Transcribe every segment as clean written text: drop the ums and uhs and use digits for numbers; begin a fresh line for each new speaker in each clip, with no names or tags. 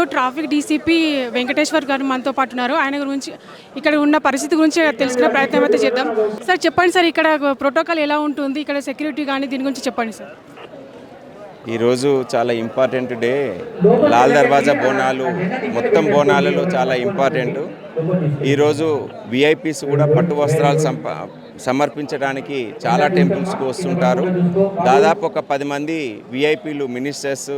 Traffic DCP Venkateshwar గారు మనతో పాటు ఉన్నారు. ఆయన గురించి ఇక్కడ ఉన్న పరిస్థితి గురించి తెలుసుకునే ప్రయత్నం అయితే చేద్దాం. సార్ చెప్పండి సార్, ఇక్కడ ప్రోటోకాల్ ఎలా ఉంటుంది, ఇక్కడ సెక్యూరిటీ కానీ దీని గురించి చెప్పండి సార్.
ఈరోజు చాలా ఇంపార్టెంట్ డే. లాల్ దర్వాజా బోనాలు మొత్తం బోనాలలో చాలా ఇంపార్టెంట్. ఈరోజు విఐపీస్ కూడా పట్టు వస్త్రాలు సమర్పించడానికి చాలా టెంపుల్స్కి వస్తుంటారు. దాదాపు ఒక 10 మంది విఐపీలు మినిస్టర్స్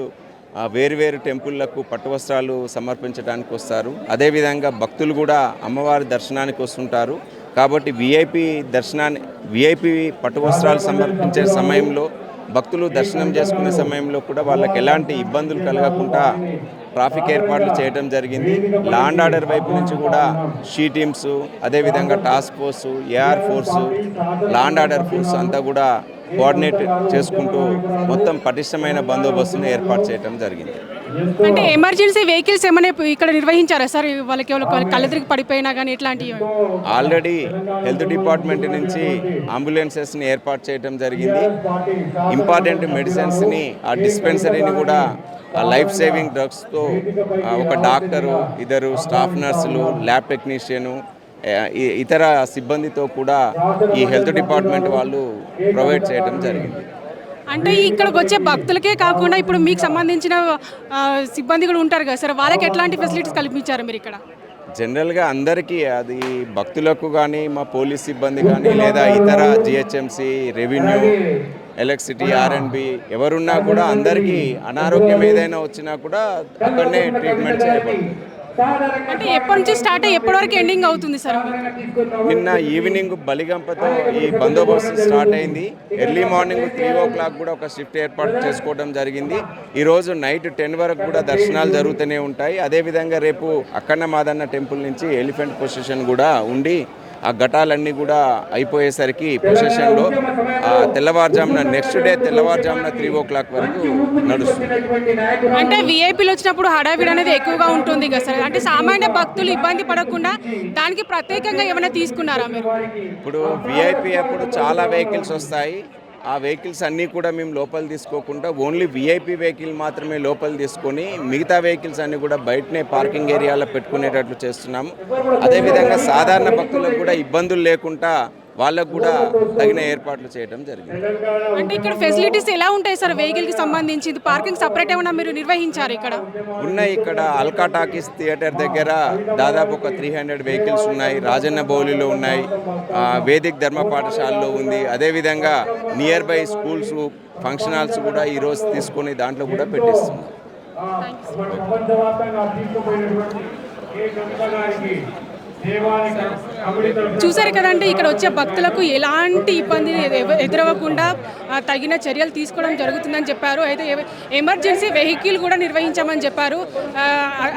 వేరువేరు టెంపుల్లకు పట్టు వస్త్రాలు సమర్పించడానికి వస్తారు. అదేవిధంగా భక్తులు కూడా అమ్మవారి దర్శనానికి వస్తుంటారు. కాబట్టి విఐపీ పట్టు వస్త్రాలు సమర్పించే సమయంలో భక్తులు దర్శనం చేసుకునే సమయంలో కూడా వాళ్ళకి ఎలాంటి ఇబ్బందులు కలగకుండా ట్రాఫిక్ ఏర్పాట్లు చేయడం జరిగింది. లా అండ్ ఆర్డర్ వైపు నుంచి కూడా షీ టీమ్స్, అదేవిధంగా task force, AR force, law and order force అంతా కూడా కోఆర్డినేట్ చేసుకుంటూ మొత్తం పటిష్టమైన బందోబస్తును ఏర్పాటు చేయడం జరిగింది.
అంటే ఎమర్జెన్సీ వెహికల్స్ ఏమైనా ఇక్కడ నిర్వహించారా సార్? వాళ్ళకి కళ్ళెదిరికి పడిపోయినా కానీ ఇట్లాంటివి
ఆల్రెడీ హెల్త్ డిపార్ట్మెంట్ నుంచి అంబులెన్సెస్ని ఏర్పాటు చేయడం జరిగింది. ఇంపార్టెంట్ మెడిసిన్స్ని ఆ డిస్పెన్సరీని కూడా లైఫ్ సేవింగ్ డ్రగ్స్తో ఒక డాక్టరు, 2 స్టాఫ్ నర్సులు, ల్యాబ్ టెక్నీషియను, ఇతర సిబ్బందితో కూడా ఈ హెల్త్ డిపార్ట్మెంట్ వాళ్ళు ప్రొవైడ్ చేయడం జరిగింది.
అంటే ఇక్కడికి వచ్చే భక్తులకే కాకుండా ఇప్పుడు మీకు సంబంధించిన సిబ్బంది కూడా ఉంటారు కదా సార్, వాళ్ళకి ఎట్లాంటి ఫెసిలిటీస్ కల్పించారు మీరు ఇక్కడ?
జనరల్గా అందరికీ, అది భక్తులకు కానీ, మా పోలీస్ సిబ్బంది కానీ, లేదా ఇతర జిహెచ్ఎంసి, రెవెన్యూ, ఎలక్ట్రిసిటీ, ఆర్ఎండ్బి ఎవరున్నా కూడా అందరికీ అనారోగ్యం ఏదైనా వచ్చినా కూడా అక్కడనే ట్రీట్మెంట్ చేయబడుతుంది.
అంటే ఎప్పటి నుంచి స్టార్ట్ అయ్యి ఎప్పటి వరకు ఎండింగ్ అవుతుంది సార్?
నిన్న ఈవినింగ్ బలిగంపతో ఈ బందోబస్తు స్టార్ట్ అయింది. ఎర్లీ మార్నింగ్ 3 o'clock కూడా ఒక షిఫ్ట్ ఏర్పాటు చేసుకోవడం జరిగింది. ఈరోజు నైట్ 10 వరకు కూడా దర్శనాలు జరుగుతూనే ఉంటాయి. అదేవిధంగా రేపు అక్కన్న మాదన్న టెంపుల్ నుంచి ఎలిఫెంట్ ప్రొసెషన్ కూడా ఉండి ఆ ఘటాలన్నీ కూడా అయిపోయేసరికి ప్రొసెషన్లో తెల్లవారుజామున నెక్స్ట్ డే తెల్లవారుజామున 3 o'clock వరకు నడుస్తుంది.
అంటే విఐపీలు వచ్చినప్పుడు హడావిడి అనేది ఎక్కువగా ఉంటుంది కదా సార్, అంటే సామాన్య భక్తులు ఇబ్బంది పడకుండా దానికి ప్రత్యేకంగా ఏమైనా తీసుకున్నారా మీరు?
ఇప్పుడు విఐపీ అప్పుడు చాలా వెహికల్స్ వస్తాయి. ఆ వెహికల్స్ అన్నీ కూడా మేము లోపల తీసుకోకుండా ఓన్లీ విఐపీ వెహికల్ మాత్రమే లోపల తీసుకొని మిగతా వెహికల్స్ అన్నీ కూడా బయటనే పార్కింగ్ ఏరియాలో పెట్టుకునేటట్లు చేస్తున్నాము. అదేవిధంగా సాధారణ భక్తులకు కూడా ఇబ్బందులు లేకుండా వాళ్ళకు కూడా తగిన ఏర్పాట్లు చేయడం జరిగింది.
అంటే ఇక్కడ ఫెసిలిటీస్ ఎలా ఉంటాయి సార్ వెహికల్కి సంబంధించి? పార్కింగ్ సపరేట్ ఏమైనా మీరు నిర్వహించారు ఇక్కడ?
ఉన్నాయి. ఇక్కడ అల్కా టాకీస్ థియేటర్ దగ్గర దాదాపు ఒక 300 వెహికల్స్ ఉన్నాయి. రాజన్న బౌలిలో ఉన్నాయి, వేదిక్ ధర్మ పాఠశాలలో ఉంది. అదేవిధంగా near by schools, function halls కూడా ఈరోజు తీసుకొని దాంట్లో కూడా పెట్టిస్తున్నాం.
చూసారు కదంటే ఇక్కడ వచ్చే భక్తులకు ఎలాంటి ఇబ్బంది ఎదురవ్వకుండా తగిన చర్యలు తీసుకోవడం జరుగుతుందని చెప్పారు. అయితే ఎమర్జెన్సీ వెహికల్ కూడా నిర్వహించామని చెప్పారు.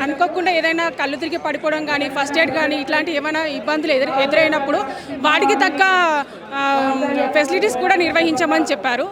అనుకోకుండా ఏదైనా కళ్ళు తిరిగి పడిపోవడం కానీ, ఫస్ట్ ఎయిడ్ కానీ ఇట్లాంటి ఏమైనా ఇబ్బందులు ఎదురైనప్పుడు వాటికి తగ్గ ఫెసిలిటీస్ కూడా నిర్వహించామని చెప్పారు.